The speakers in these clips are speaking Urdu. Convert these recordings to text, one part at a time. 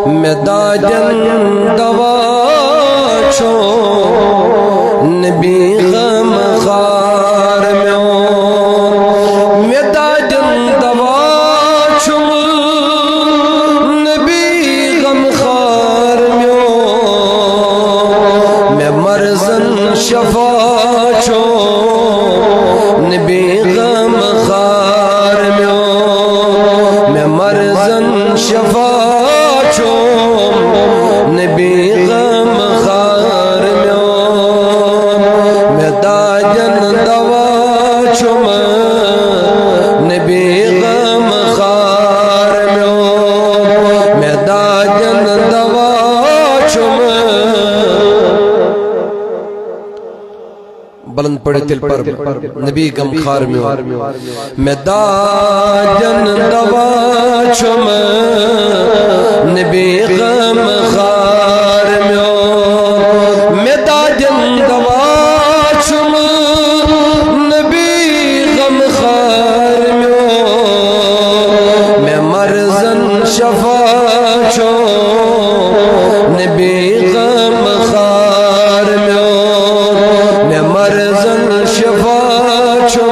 میں داجن دوا چھو نبی غم خار میں داجن دوا چھو نبی غم خار میں مرزن شفا چھو نبی غم خار میں مرزن شفا چھو نبی غم خار میں داجن دوا چھو نبی غم خار میں داجن دوا چھو بلند پڑے دل پر نبی غم خار میں داجن دوا چھو نبی غم خار میں داجن دوا چھو نبی غم خار میں مرزن شفا چھو نبی غم خار میں مرزن شفا چھو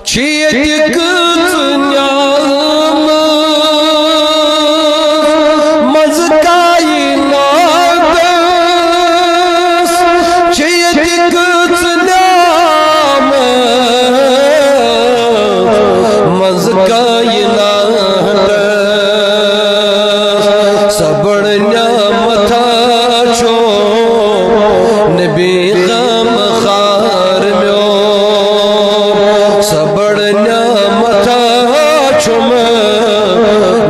چیت کت نیام مزکائی نادس چیت کت نیام مزکائی نادس سبڑ نعمت چھو نبی غم خار سبڑ نعمت چھو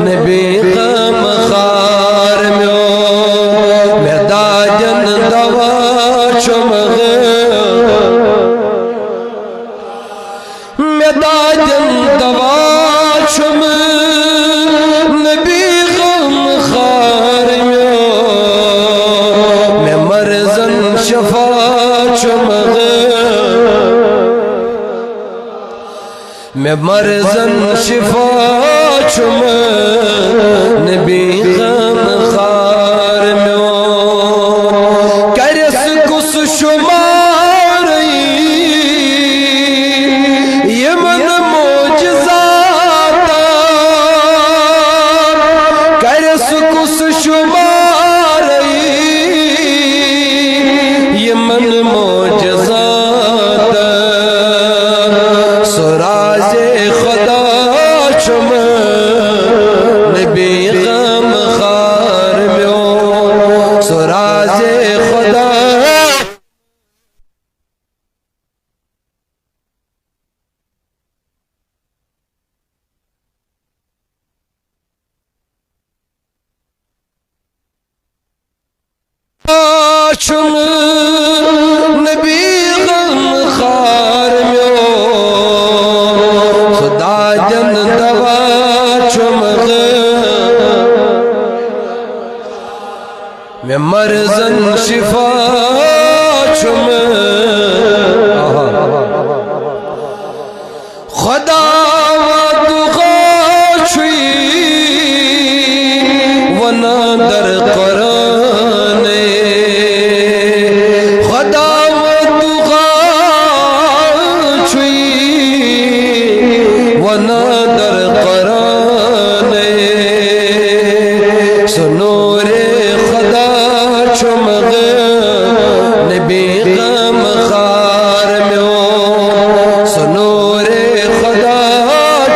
نبی غم خار میں داجن دوا چھو میں داجن دوا چھو نبی غم خار میں مرزن شفا چھو میں مرزن شفا چھو نبی غم خار کرس کس شماری یمن معجزاتا کرس کس شماری یمن معجزاتا سراز خدا چھو نبی غم خار سراز خدا چھو نبی غم خار داجن دوا چھو میں مرزن شفا چھو خدا و دغا چھوئی ونا در قرآن خدا و دغا چھوئی ونا در قرآن سنور خدا چھو نبی غم خار سنور خدا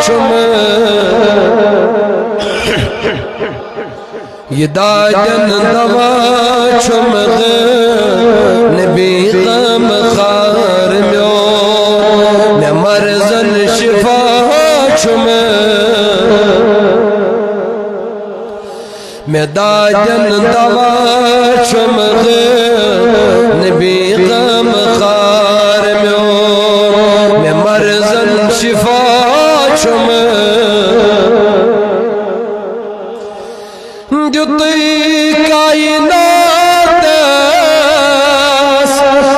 چھو یہ داجن دوا چھو نبی غم خار میں مرزن شفا چھو میں داجن دوا چھو نبی غم خار میں مرزن شفا چھو جو تی کائنات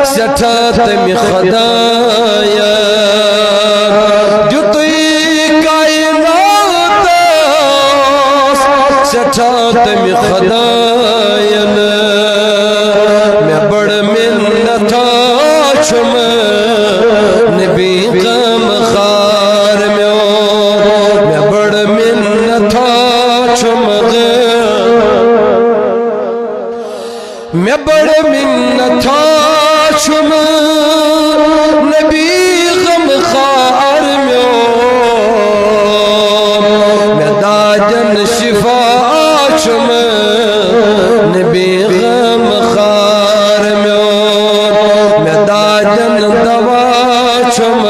سٹھت میں خدایا جو تی کائنات تم خداین میں بڑ منت چھم نبی غم خار میں بڑ منت چھم میں بڑ منت چھم نبی غم خار میں داجن شفا چھم نبی غم خار میں داجن دوا چھم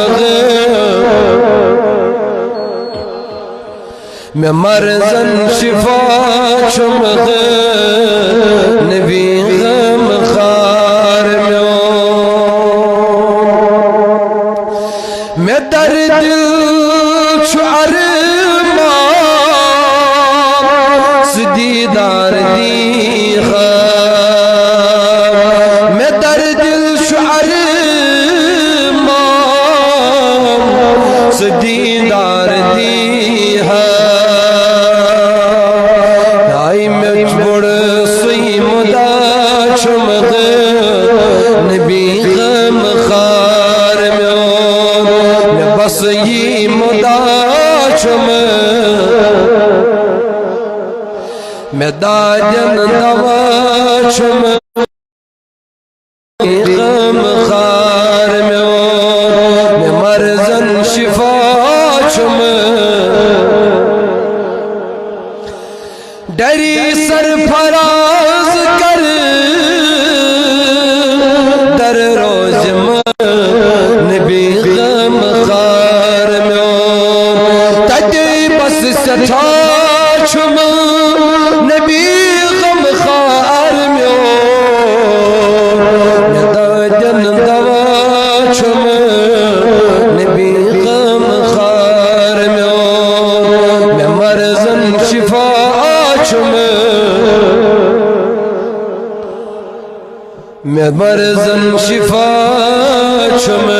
میں مرزن شفا چھم نبی غم خار میں در دل چھو دیدار دی میں در دل شعر مام دیدار دی آئی میں بڑ سوئی مدا چھم نبی غم خار میں بس یہ مدا چھم میں داجن دوا چھم غم خار میں مرزن شفا چھم ڈری سرفراز کر در روز نبی غم خار تجھے بس سٹھا چھم نبی غم خار میں داجن دوا چھم نبی غم خار میں مرزن شفا چھم میں مرزن شفا چھم